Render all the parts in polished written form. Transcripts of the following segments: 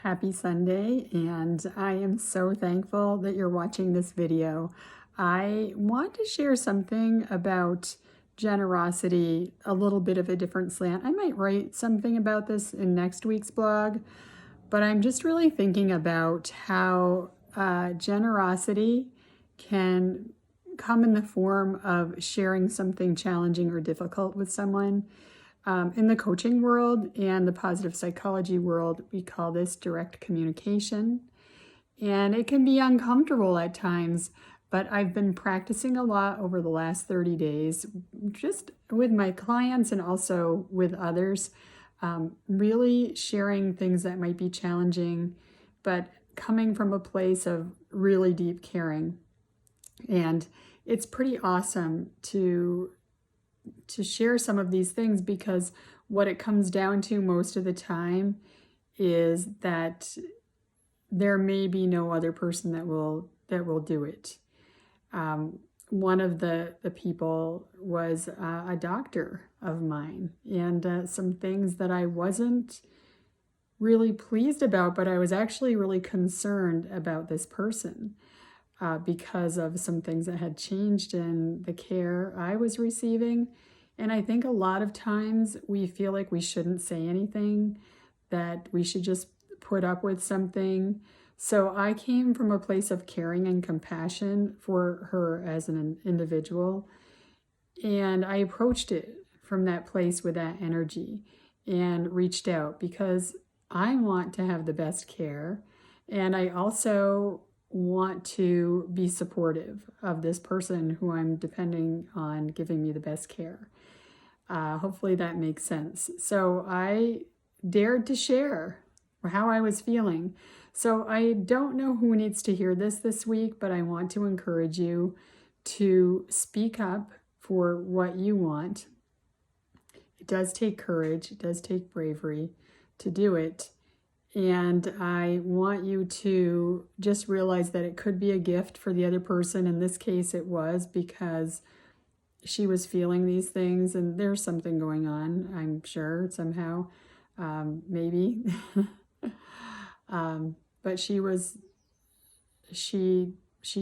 Happy Sunday, and I am so thankful that you're watching this video. I want to share something about generosity, a little bit of a different slant. I might write something about this in next week's blog, but I'm just really thinking about how generosity can come in the form of sharing something challenging or difficult with someone. In the coaching world and the positive psychology world, we call this direct communication. And it can be uncomfortable at times, but I've been practicing a lot over the last 30 days, just with my clients and also with others, really sharing things that might be challenging, but coming from a place of really deep caring. And it's pretty awesome to share some of these things, because what it comes down to most of the time is that there may be no other person that will do it. One of the people was a doctor of mine, and some things that I wasn't really pleased about, but I was actually really concerned about this person. Because of some things that had changed in the care I was receiving. And I think a lot of times we feel like we shouldn't say anything, that we should just put up with something. So I came from a place of caring and compassion for her as an individual. And I approached it from that place with that energy and reached out because I want to have the best care. And I also want to be supportive of this person who I'm depending on giving me the best care. Hopefully that makes sense. So I dared to share how I was feeling. So I don't know who needs to hear this week, but I want to encourage you to speak up for what you want. It does take courage, it does take bravery to do it. And I want you to just realize that it could be a gift for the other person. In this case, it was, because she was feeling these things, and there's something going on, I'm sure, somehow, maybe. But she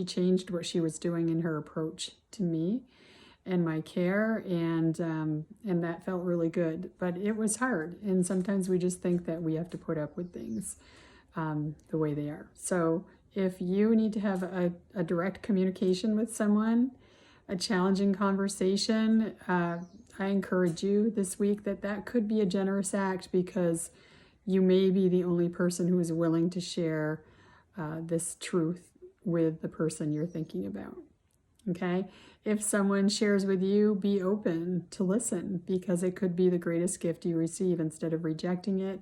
changed what she was doing in her approach to me and my care, and that felt really good. But it was hard, and sometimes we just think that we have to put up with things the way they are. So if you need to have a direct communication with someone, a challenging conversation, I encourage you this week that could be a generous act, because you may be the only person who is willing to share this truth with the person you're thinking about. Okay? If someone shares with you, be open to listen, because it could be the greatest gift you receive. Instead of rejecting it,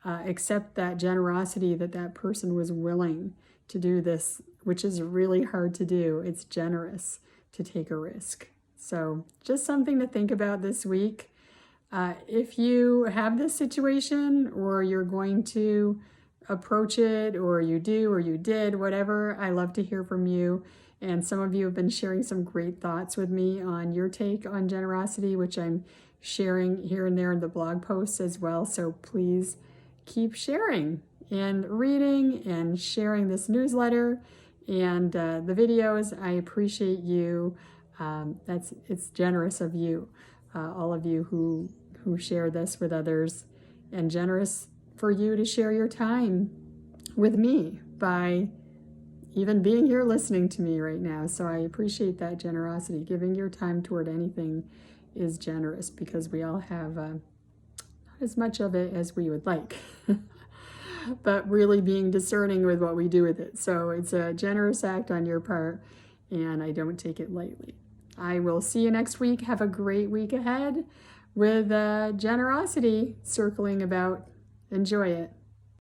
accept that generosity that person was willing to do this, which is really hard to do. It's generous to take a risk. So just something to think about this week. If you have this situation, or you're going to approach it, or you do, or you did, whatever, I love to hear from you. And some of you have been sharing some great thoughts with me on your take on generosity, which I'm sharing here and there in the blog posts as well. So please keep sharing and reading and sharing this newsletter and the videos. I appreciate you. It's generous of you, all of you who share this with others, and generous for you to share your time with me by even being here listening to me right now. So I appreciate that generosity. Giving your time toward anything is generous, because we all have not as much of it as we would like, but really being discerning with what we do with it. So it's a generous act on your part, and I don't take it lightly. I will see you next week. Have a great week ahead with generosity circling about. Enjoy it.